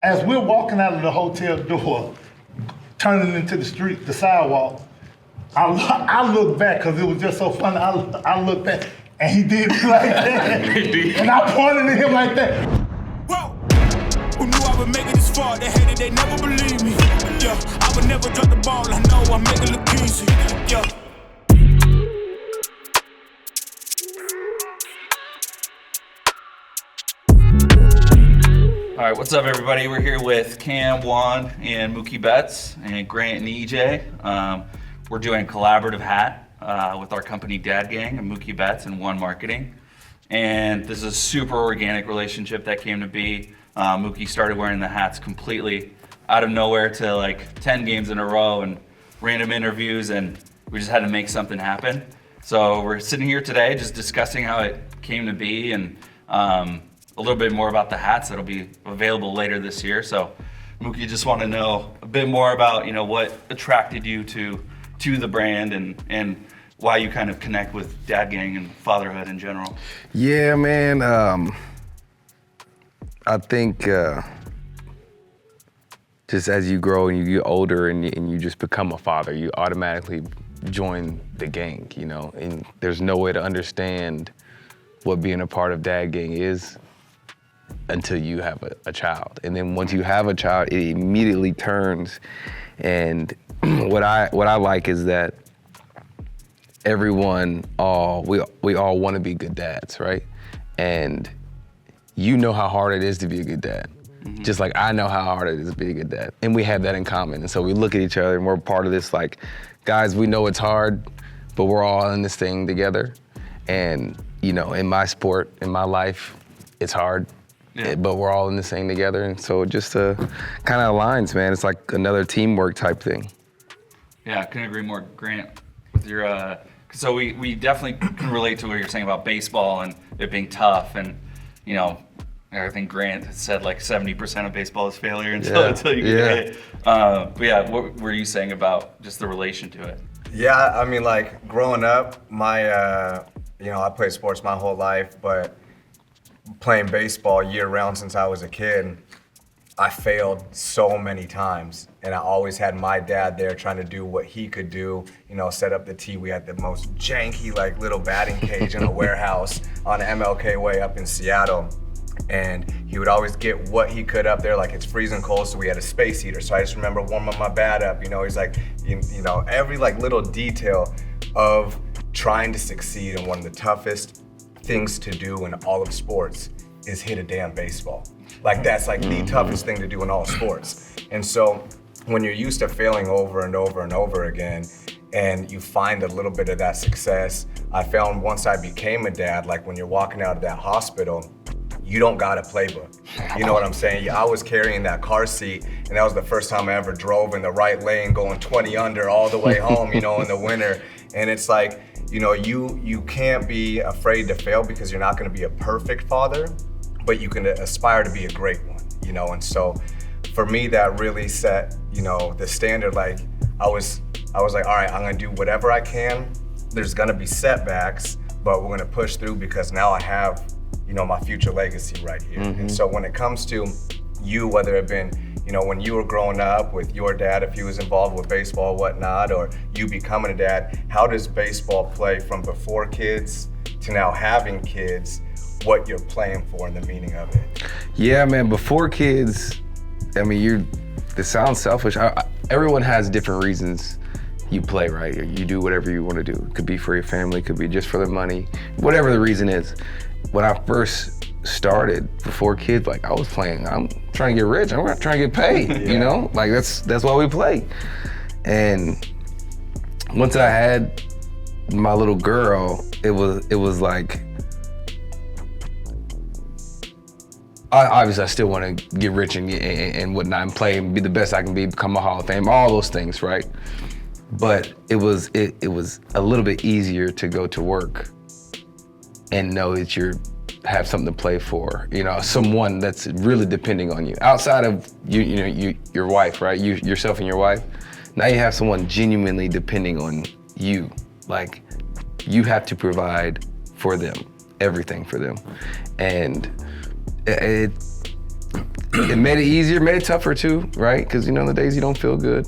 As we're walking out of the hotel door, turning into the street, the sidewalk, I looked back because it was just so funny. I looked back and he did me like that. And I pointed at him like that. Whoa! Who knew I would make it this far? They hated, they never believed me. Yeah, I would never drop the ball. I know I make it look easy. Yeah. All right, what's up, everybody? We're here with Cam, Juan, and Mookie Betts, and Grant and EJ. We're doing a collaborative hat with our company Dad Gang and Mookie Betts and One Marketing. And this is a super organic relationship that came to be. Mookie started wearing the hats completely out of nowhere to like 10 games in a row and random interviews, and we just had to make something happen. So we're sitting here today just discussing how it came to be and a little bit more about the hats that'll be available later this year. So Mookie, just want to know a bit more about, you know, what attracted you to the brand and why you kind of connect with Dad Gang and fatherhood in general. Yeah, man. I think just as you grow and you get older and you just become a father, you automatically join the gang, you know, and there's no way to understand what being a part of Dad Gang is until you have a child. And then once you have a child, it immediately turns. And what I like is that everyone, we all want to be good dads, right? And you know how hard it is to be a good dad. Mm-hmm. Just like I know how hard it is to be a good dad. And we have that in common. And so we look at each other and we're part of this, like, guys, we know it's hard, but we're all in this thing together. And, you know, in my sport, in my life, it's hard. Yeah. But we're all in this thing together, and so it just kind of aligns, man. It's like another teamwork type thing. Yeah, I couldn't agree more, Grant, with your, so we definitely can relate to what you're saying about baseball and it being tough, and, you know, I think Grant has said like 70% of baseball is failure until you get hit. But yeah, what were you saying about just the relation to it? Yeah, I mean, like, growing up, I played sports my whole life, but playing baseball year-round since I was a kid, I failed so many times, and I always had my dad there trying to do what he could do, you know, set up the tee. We had the most janky, like, little batting cage in a warehouse on MLK Way up in Seattle, and he would always get what he could up there. Like, it's freezing cold, so we had a space heater, so I just remember warming my bat up, you know. He's like, you know, every, like, little detail of trying to succeed in one of the toughest things to do in all of sports is hit a damn baseball. Like, that's like the toughest thing to do in all sports. And so when you're used to failing over and over and over again, and you find a little bit of that success, I found once I became a dad, like when you're walking out of that hospital, you don't got a playbook. You know what I'm saying? I was carrying that car seat, and that was the first time I ever drove in the right lane going 20 under all the way home, you know, in the winter. And it's like, you know, you can't be afraid to fail because you're not gonna be a perfect father, but you can aspire to be a great one, you know? And so for me, that really set, you know, the standard. Like, I was like, all right, I'm gonna do whatever I can. There's gonna be setbacks, but we're gonna push through because now I have, you know, my future legacy right here. Mm-hmm. And so when it comes to you, whether it been, you know, when you were growing up with your dad, if he was involved with baseball, whatnot, or you becoming a dad, how does baseball play from before kids to now having kids, what you're playing for and the meaning of it? Yeah, man, before kids, I mean, this sounds selfish. Everyone has different reasons you play, right? You do whatever you want to do. It could be for your family, it could be just for the money, whatever the reason is. When I first started before kids, like, I was playing, I'm trying to get rich, I'm trying to get paid, you know? Like, that's why we play. And once I had my little girl, it was like, obviously I still want to get rich and whatnot and play and be the best I can be, become a Hall of Fame, all those things, right? But it was a little bit easier to go to work and know that you have something to play for, you know, someone that's really depending on you. Outside of your wife, right? Yourself and your wife. Now you have someone genuinely depending on you. Like, you have to provide for them, everything for them. And it made it easier, made it tougher too, right? Because you know, the days you don't feel good,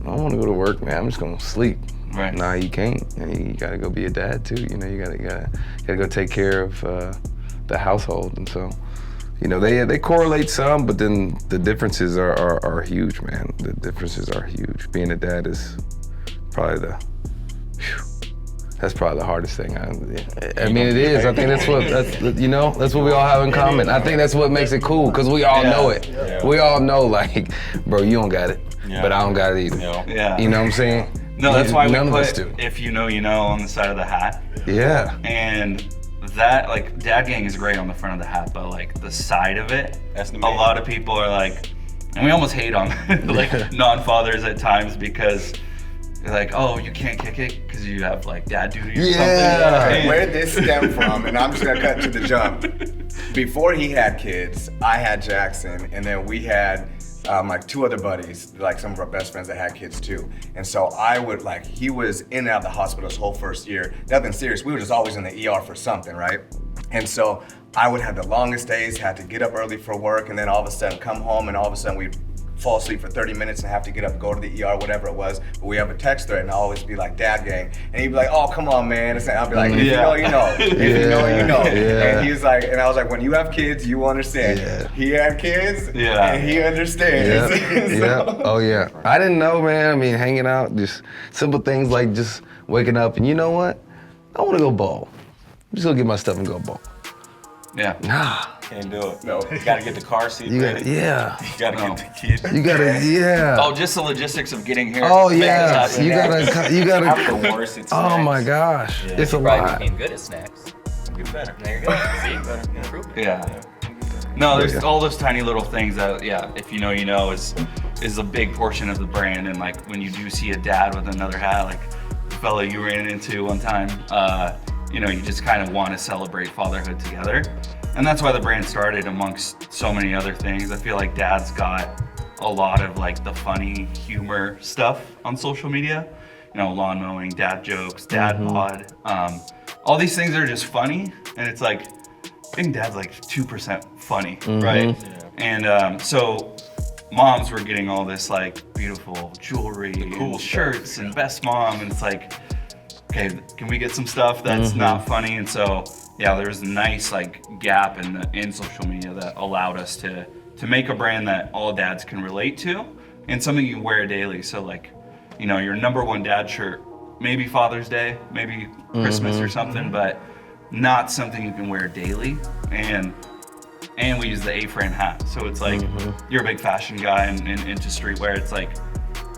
I don't want to go to work, man. I'm just gonna sleep. Right. Nah, you can't. And you gotta go be a dad too. You know, you gotta go take care of the household, and so, you know, they correlate some, but then the differences are huge, man. The differences are huge. Being a dad is probably that's probably the hardest thing. I mean, it is. I think that's what we all have in common. I think that's what makes it cool, because we all know it. Yeah. We all know, like, bro, you don't got it, but I don't got it either. Yeah. You know what I'm saying? No, that's why none we of us put do. "if you know, you know" on the side of the hat. Yeah. And that, like, Dad Gang is great on the front of the hat, but like the side of it, That's the a main. lot of people are like, and we almost hate on like non-fathers at times, because they're like, oh, you can't kick it because you have like dad duty or Yeah. something. Where this stemmed from, and I'm just gonna cut to the jump. Before he had kids, I had Jackson, and then we had like 2 other buddies, like some of our best friends that had kids too. And so I would, like, he was in and out of the hospital his whole first year. Nothing serious. We were just always in the ER for something, right? And so I would have the longest days, had to get up early for work, and then all of a sudden come home, and all of a sudden we'd fall asleep for 30 minutes and have to get up and go to the ER, whatever it was. But we have a text thread, and I'll always be like, Dad Gang. And he'd be like, oh, come on, man. And I'll be like, if you know, you know. If you know, you know. Yeah. And he's like, and I was like, when you have kids, you understand. Yeah. He had kids, Yeah. and he understands. Yeah. So- Yeah. Oh yeah. I didn't know, man. I mean, hanging out, just simple things like just waking up and, you know what? I want to go ball. I'm just gonna get my stuff and go ball. Yeah. Nah. Can't do it. No. You gotta get the car seat You ready. gotta, yeah. You gotta No. get the kids. You gotta, yeah. Oh, just the logistics of getting here. Oh Make yeah. this happen. You I'm gotta. the worst at Oh snacks. my gosh. Yeah. It's a Probably lot. became good at snacks. Get better. There you go. See? Better improvement. Yeah. No, there's all those tiny little things that, yeah, if you know, you know, is a big portion of the brand. And like when you do see a dad with another hat, like the fella you ran into one time, you know, you just kind of want to celebrate fatherhood together. And that's why the brand started, amongst so many other things. I feel like Dad's got a lot of like the funny humor stuff on social media. You know, lawn mowing, dad jokes, dad bod. All these things are just funny, and it's like, I think Dad's like 2% funny, right? Yeah. And so moms were getting all this like beautiful jewelry, cool and stuff. shirts, and best mom, and it's like, okay, can we get some stuff that's not funny? And so, yeah, there was a nice like gap in social media that allowed us to make a brand that all dads can relate to, and something you can wear daily. So like, you know, your number one dad shirt, maybe Father's Day, maybe Christmas or something, but not something you can wear daily. And we use the A-frame hat. So it's like, you're a big fashion guy and into streetwear. It's like,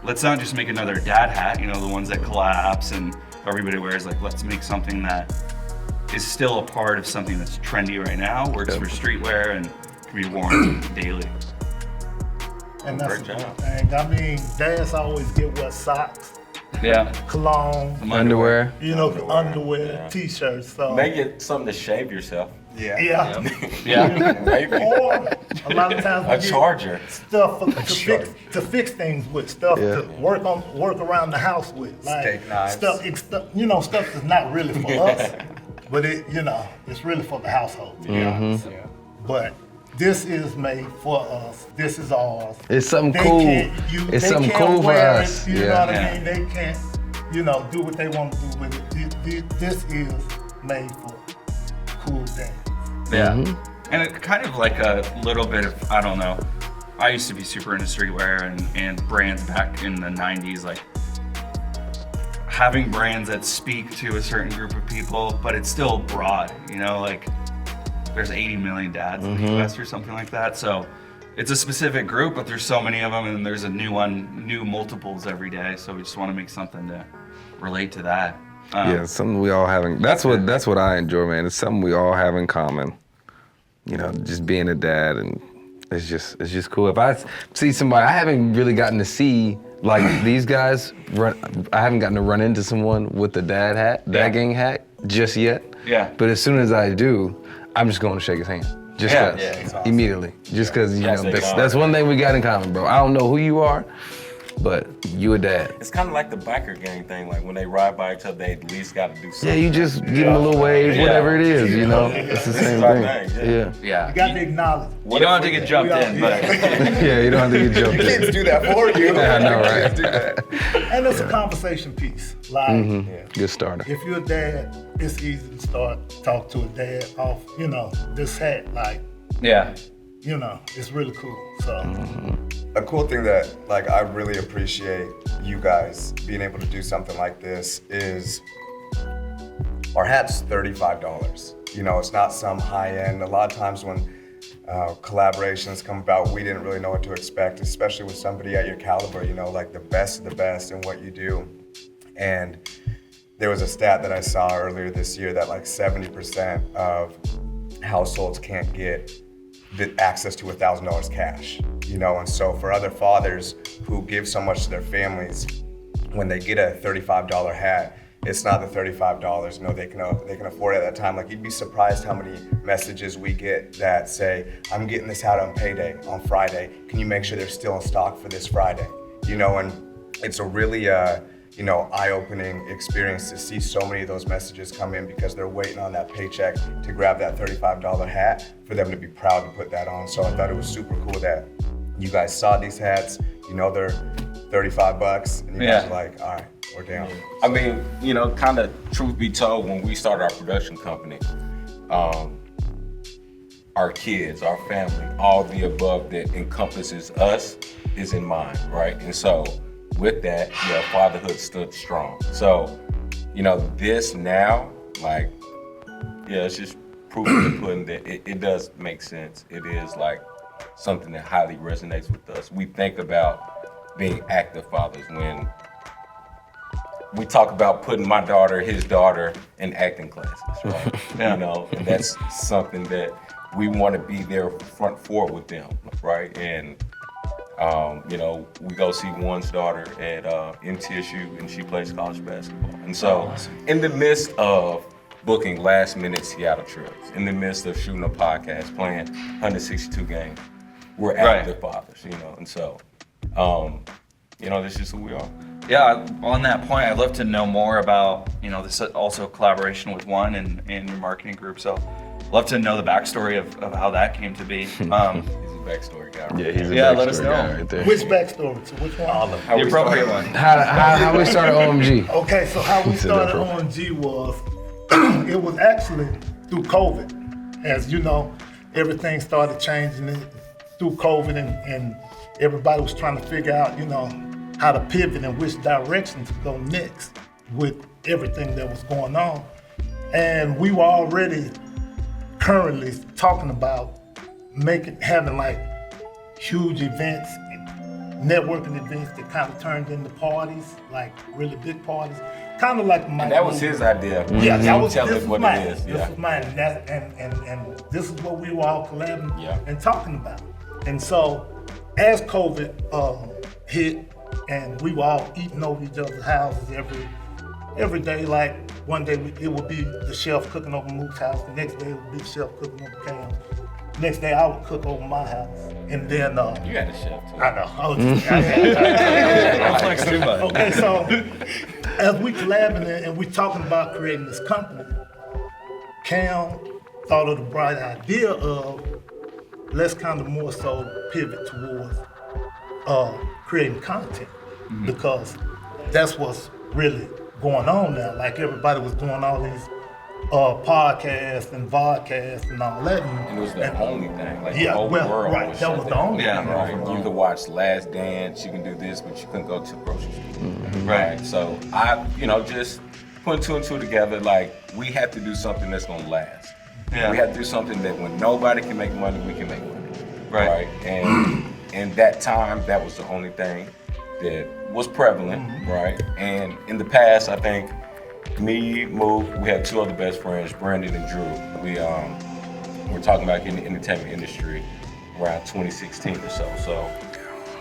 let's not just make another dad hat, you know, the ones that collapse and everybody wears. Like, let's make something that is still a part of something that's trendy right now, works for streetwear, and can be worn daily. And that's Great a job. good thing. I mean, dads always get what, socks, Yeah. cologne, Some Underwear. you know, underwear, yeah. t-shirts. So Make it something to shave yourself. Yeah. yeah. Yeah. Maybe. Or a lot of times we A get charger. stuff to fix things with, stuff Yeah. to work around the house with, like Steak knives. stuff, you know, stuff that's not really for us, but it's really for the household. To be honest. Yeah. But this is made for us. This is ours. It's something They cool. can't- It's they something can't cool for wear us. It, you know what Yeah. I mean? They can't, do what they want to do with it. This is made for cool days. Yeah. And it kind of like a little bit of, I don't know. I used to be super into streetwear and brands back in the 90s, like having brands that speak to a certain group of people, but it's still broad, you know, like there's 80 million dads in the US or something like that. So it's a specific group, but there's so many of them, and there's a new multiples every day. So we just want to make something to relate to that. Yeah, something we all have in, that's what I enjoy, man. It's something we all have in common. You know, just being a dad, and it's just cool. If I see somebody, I haven't really gotten to see like these guys I haven't gotten to run into someone with the dad gang hat just yet. Yeah. But as soon as I do, I'm just going to shake his hand. Just Yeah. cause, Yeah, it's immediately. Just cause, That's that's it. one thing we got in common, bro. I don't know who you are, But you a dad. It's kind of like the biker gang thing. Like when they ride by each other, they at least got to do something. Yeah, you just give them a little wave, whatever it is, you know? It's the same our thing. thing, Yeah. Yeah. You got to acknowledge. You don't have to get jumped in, but Yeah, you don't have to get jumped in. Kids do that for you. Yeah, I know, right? Kids do that. And it's a conversation piece. Like, Good starter. if you're a dad, it's easy to start talk to a dad off, this hat. Like, yeah. it's really cool. So. A cool thing that I really appreciate you guys being able to do something like this is our hat's $35. It's not some high end. A lot of times when collaborations come about, we didn't really know what to expect, especially with somebody at your caliber, like the best of the best in what you do. And there was a stat that I saw earlier this year that 70% of households can't get the access to $1,000 cash, and so for other fathers who give so much to their families, when they get a $35 hat, it's not the $35, they can afford it at that time. You'd be surprised how many messages we get that say, I'm getting this hat on payday, on Friday, can you make sure they're still in stock for this Friday? And it's a really eye-opening experience to see so many of those messages come in because they're waiting on that paycheck to grab that $35 hat for them to be proud to put that on. So I thought it was super cool that you guys saw these hats, they're $35, and you guys are like, all right, we're down. I mean, kind of truth be told, when we started our production company, our kids, our family, all the above that encompasses us is in mind, right? And so with that, fatherhood stood strong. So, this now, it's just proof in the pudding that it does make sense. It is something that highly resonates with us. We think about being active fathers when we talk about putting my daughter, his daughter, in acting classes, right? And that's something that we want to be there front forward with them, right? And we go see one's daughter at MTSU, and she plays college basketball. And so, in the midst of booking last-minute Seattle trips, in the midst of shooting a podcast, playing 162 games, we're active fathers, And so, that's just who we are. Yeah, on that point, I'd love to know more about, this is also a collaboration with One and your marketing group. So, love to know the backstory of how that came to be. He's a backstory guy. Right? Yeah, he's a let us backstory know. guy right there. Which backstory? So which one? All of them. The appropriate one. How we started OMG? Okay, so how we He said that started OMG was, it was actually through COVID. As you know, everything started changing through COVID and everybody was trying to figure out, how to pivot and which direction to go next with everything that was going on. And we were already currently talking about having huge events, networking events that kind of turned into parties, really big parties. Kind of like my. And that was his idea. Yeah, that was Tell this us was what mine. it is. This was mine, and this is what we were all collabing and talking about. And so, as COVID hit, and we were all eating over each other's houses every day. One day it would be the chef cooking over Mook's house. The next day it would be the chef cooking over Cam's. Next day I would cook over my house, and then You had a chef too. I know. I was just, Flex too much. Okay, so as we collabing and we talking about creating this company, Cam thought of the bright idea of let's kind of more so pivot towards creating content because that's what's really going on now. Everybody was doing all these podcasts and vodcasts and all that. And it was the only thing. The Yeah, whole well, world right, was that shut was the down. only Yeah, thing. Right. You could watch Last Dance, you can do this, but you couldn't go to the grocery store. Right. So I, just putting two and two together, we have to do something that's gonna last. Yeah. We have to do something that when nobody can make money, we can make money. Right. And in that time, that was the only thing that was prevalent, right? And in the past, I think me, Mook, we had two other best friends, Brandon and Drew. We were talking about getting in the entertainment industry around 2016 or so. So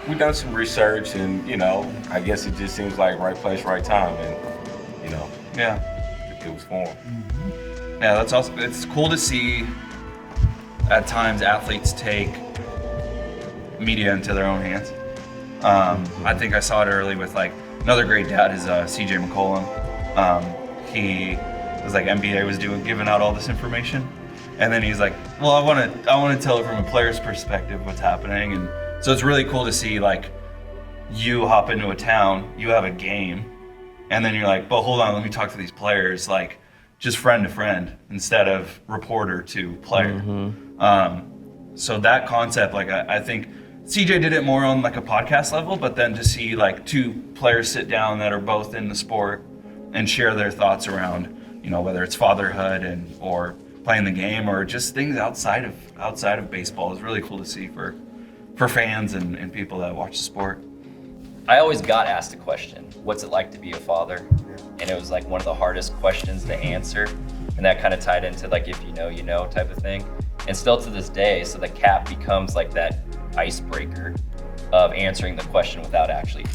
we done some research, and I guess it just seems like right place, right time, and it was formed. Yeah, that's awesome. It's cool to see at times athletes take media into their own hands. I think I saw it early with like another great dad is CJ McCollum. He was like NBA was giving out all this information, and then he's like, well, I want to tell it from a player's perspective what's happening, and so it's really cool to see like you hop into a town, you have a game, and then you're like, but hold on, let me talk to these players, like just friend to friend instead of reporter to player. So that concept, like I think CJ did it more on like a podcast level, but then to see like two players sit down that are both in the sport and share their thoughts around, you know, whether it's fatherhood or playing the game or just things outside of baseball is really cool to see for fans and people that watch the sport. I always got asked a question, what's it like to be a father? And it was like one of the hardest questions to answer. And that kind of tied into like, if you know, you know type of thing. And still to this day, so the cap becomes like that icebreaker of answering the question without actually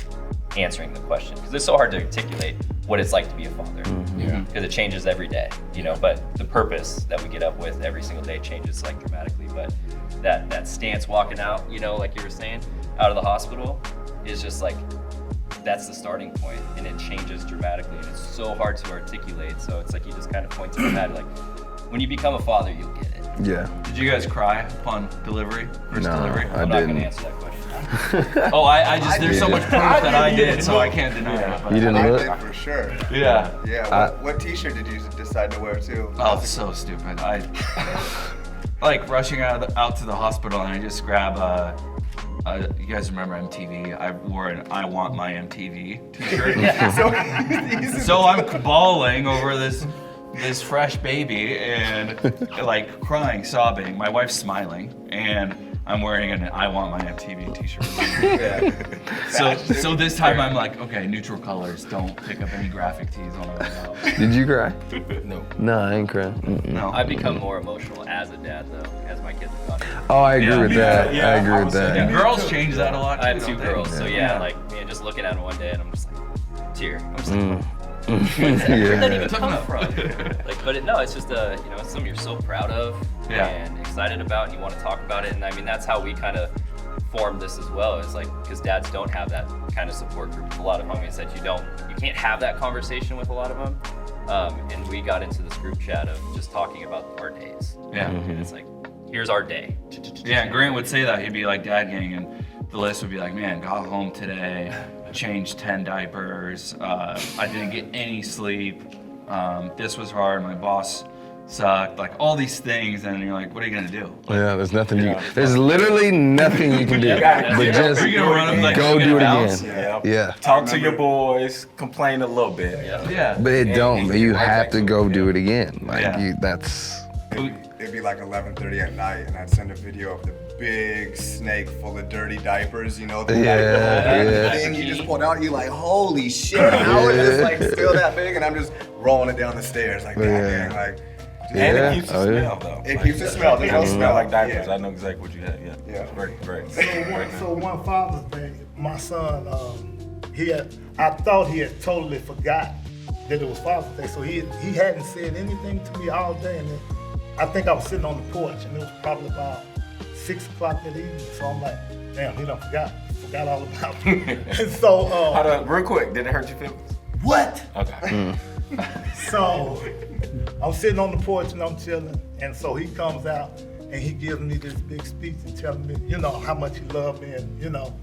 answering the question. Because it's so hard to articulate what it's like to be a father. Because it changes every day, you know, but the purpose that we get up with every single day changes like dramatically. But that stance walking out, you know, like you were saying, out of the hospital is just like, that's the starting point, and it changes dramatically, and it's so hard to articulate. So it's like you just kind of point to the head, like when you become a father, you'll get it. Yeah. Did you guys cry upon delivery? First No, delivery? I I'm not didn't. gonna answer that question. Oh, I just there's so much proof that I did, so I can't deny it. You didn't I look? did for sure. Yeah. Yeah. What T-shirt did you decide to wear too? Oh, it's so stupid. I like rushing out to the hospital, and I just grab you guys remember MTV? I wore an I Want My MTV t-shirt. So I'm bawling over this fresh baby and like crying, sobbing. My wife's smiling, and I'm wearing an I Want My MTV t-shirt. So this time I'm like, okay, neutral colors. Don't pick up any graphic tees on the way out. Did you cry? No. No, I ain't crying. No. I've become more emotional as a dad though, as my kids have gone. Oh, I agree with that. Yeah, I agree I with would say And that. girls change that a lot too. I have two don't they? girls, so yeah, like man, just looking at them one day and I'm just like, tear. I'm just like, Yeah. where'd that even Tough come enough. from? Like, but no, it's just you know, it's something you're so proud of Yeah. and excited about, and you want to talk about it. And I mean, that's how we kind of formed this as well. Is like because dads don't have that kind of support group. A lot of homies that you can't have that conversation with a lot of them. And we got into this group chat of just talking about our days. Yeah. And it's like, here's our day. Yeah, Grant would say that. He'd be like, Dad gang, and the list would be like, man, got home today, changed 10 diapers, I didn't get any sleep, this was hard, my boss sucked, like all these things, and you're like, what are you gonna do? Yeah, there's nothing there's literally nothing you can do. But just Are you gonna run them like go do it bounce? again. Yeah. Talk to your boys, complain a little bit. Yeah. But it don't. and You right have back to to go it, do yeah. it again. Like Yeah. that's It'd be like 11:30 at night, and I'd send a video of the big snake full of dirty diapers. You know, the Yeah. thing you just pulled out. You're like, holy shit! How is this like still that big? And I'm just rolling it down the stairs like, Yeah. damn, like. And Yeah. it keeps the Oh, yeah. smell though. It keeps the smell. There's It no don't smell smell. like diapers. Yeah. I know exactly what you had. Yeah. Yeah. Great. So one Father's Day, my son, I thought he had totally forgot that it was Father's Day, so he hadn't said anything to me all day, and then I think I was sitting on the porch, and it was probably about 6 o'clock that evening, so I'm like, damn, he done forgot all about me. And so, Real quick, did it hurt your feelings? what? Okay. So I'm sitting on the porch and I'm chilling, and so he comes out and he gives me this big speech and telling me, you know, how much he loved me and, you know,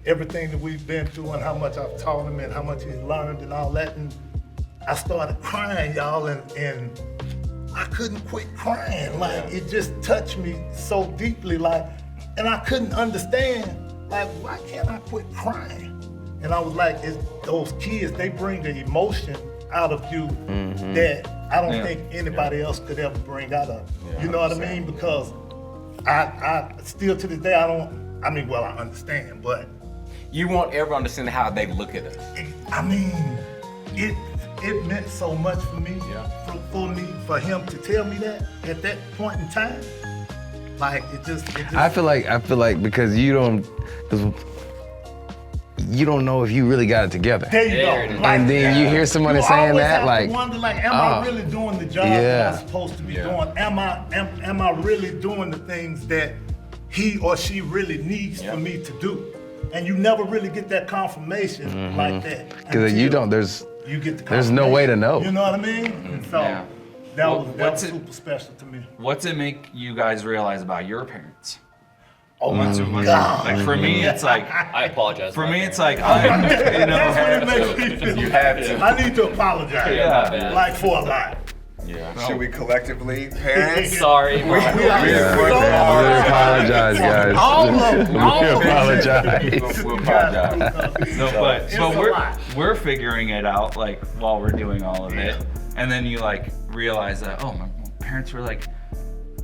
everything that we've been through and how much I've taught him and how much he's learned and all that. And I started crying, y'all, and I couldn't quit crying. Like, it just touched me so deeply, like, and I couldn't understand, like, why can't I quit crying? And I was like, it's those kids, they bring the emotion out of you that I don't think anybody else could ever bring out of you. You know what I mean? Because I still to this day, I understand, but You want everyone to understand how they look at us. it meant so much for me, for him to tell me that at that point in time. Like it just I feel like because you don't know if you really got it together. there you There it go. is. Like, And then you hear somebody you saying always that, have like, to wonder, like, am oh, I really doing the job that yeah. I'm supposed to be doing? Am I really doing the things that he or she really needs for me to do? and you never really get that confirmation like that. Because you until don't. You get the there's no way to know. You know what I mean? So Yeah. that Well, was what's it- super special to me. What's it make you guys realize about your parents? Oh my God! Like for me, it's like I apologize. for to my me, it's parents. like I'm, you know. That's what it makes me feel. You have to. I need to apologize. Yeah. Like for a lot. Yeah. Should we collectively, parents? Sorry. We are Yeah. so We hard. apologize, guys. All of them. We All of them. apologize. We'll apologize. No, but It's so a lot. we're figuring it out like while we're doing all of it, and then you like realize that my parents were like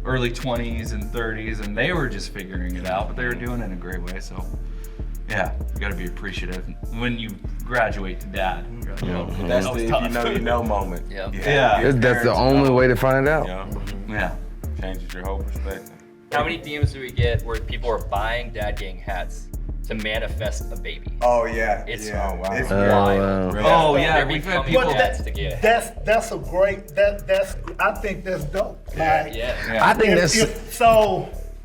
early 20s and 30s, and they were just figuring it out, but they were doing it in a great way. So yeah, you got to be appreciative when you graduate to dad. That's the if you know you know moment. Yeah. Yeah. That's the only way to find out. Yeah. Yeah. Changes your whole perspective. How many DMs do we get where people are buying Dad Gang hats to manifest a baby? Oh yeah. It's yeah. wow. It's wild. Oh yeah, They're we've had becoming people. dads to get. That's a great. I think that's dope. Like, Yeah. I think that's.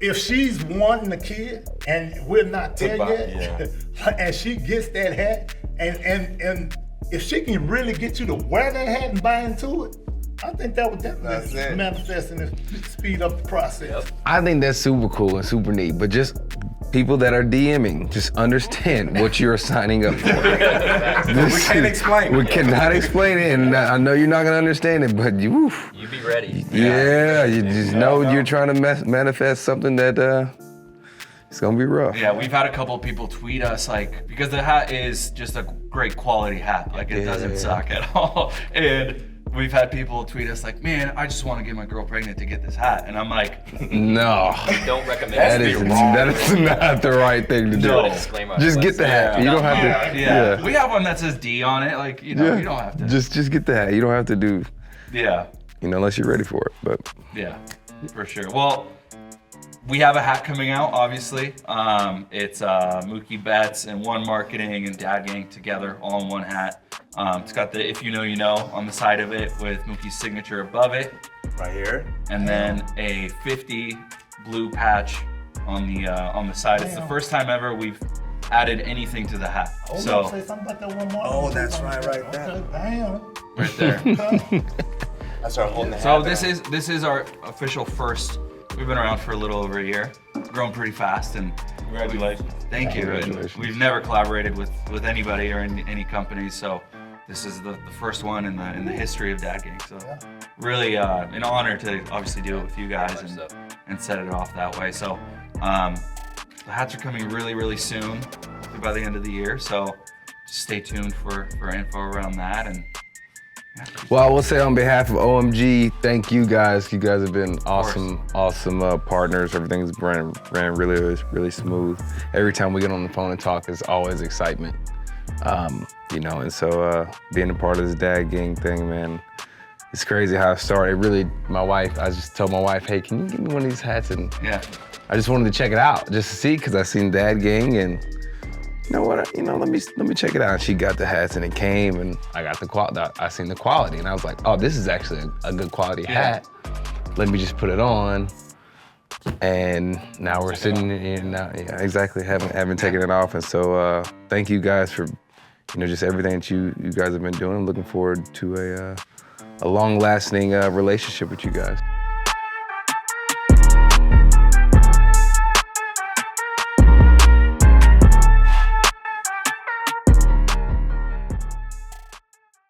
If she's wanting a kid and we're not there Goodbye, yet, and she gets that hat, and if she can really get you to wear that hat and buy into it, I think that would That's definitely it. manifest and speed up the process. I think that's super cool and super neat. But just people that are DMing, just understand what you're signing up for. We can't explain. We cannot explain it, and I know you're not gonna understand it, but you. You be ready. Yeah, you just know you're trying to manifest something that it's gonna be rough. Yeah, we've had a couple of people tweet us like because the hat is just a great quality hat, like it doesn't suck at all, and. We've had people tweet us like, man, I just want to get my girl pregnant to get this hat. And I'm like, No, Don't recommend that it. is not the right thing to do. No. Disclaimer. Just get the hat. You don't have to. yeah. We have one that says D on it. Like, you know, you don't have to. Just get the hat. You don't have to do. Yeah. Unless you're ready for it. But Yeah, for sure. Well, we have a hat coming out, obviously. It's Mookie Betts and One Marketing and Dad Gang together, all in one hat. It's got the If You Know, You Know on the side of it with Mookie's signature above it. Right here. And then a 50 blue patch on the side. It's the first time ever we've added anything to the hat. Hold on, say something about that one more. Oh, that's right there. Okay, damn. Right there. Okay. I started holding the hat. So down. this is our official first. We've been around for a little over a year, grown pretty fast, and Congratulations. thank you. And Congratulations. we've never collaborated with anybody or any companies, so this is the first one in the history of Dad Gang. So really an honor to obviously do it with you guys and set it off that way. So the hats are coming really, really soon, by the end of the year. So just stay tuned for info around that. And well, I will say on behalf of OMG, thank you guys. You guys have been awesome partners. Everything's ran really smooth. Every time we get on the phone and talk, there's always excitement. You know, and so being a part of this Dad Gang thing, man, it's crazy how it started. Really, I just told my wife, hey, can you give me one of these hats? And yeah, I just wanted to check it out, just to see, because I seen Dad Gang, and you know what? Let me check it out. And she got the hats, and it came, and I got the quality. I seen the quality, and I was like, oh, this is actually a good quality hat. Let me just put it on. And now we're sitting here now. Yeah, exactly. Haven't taken it off, and so thank you guys for, just everything that you guys have been doing. I'm looking forward to a long-lasting relationship with you guys.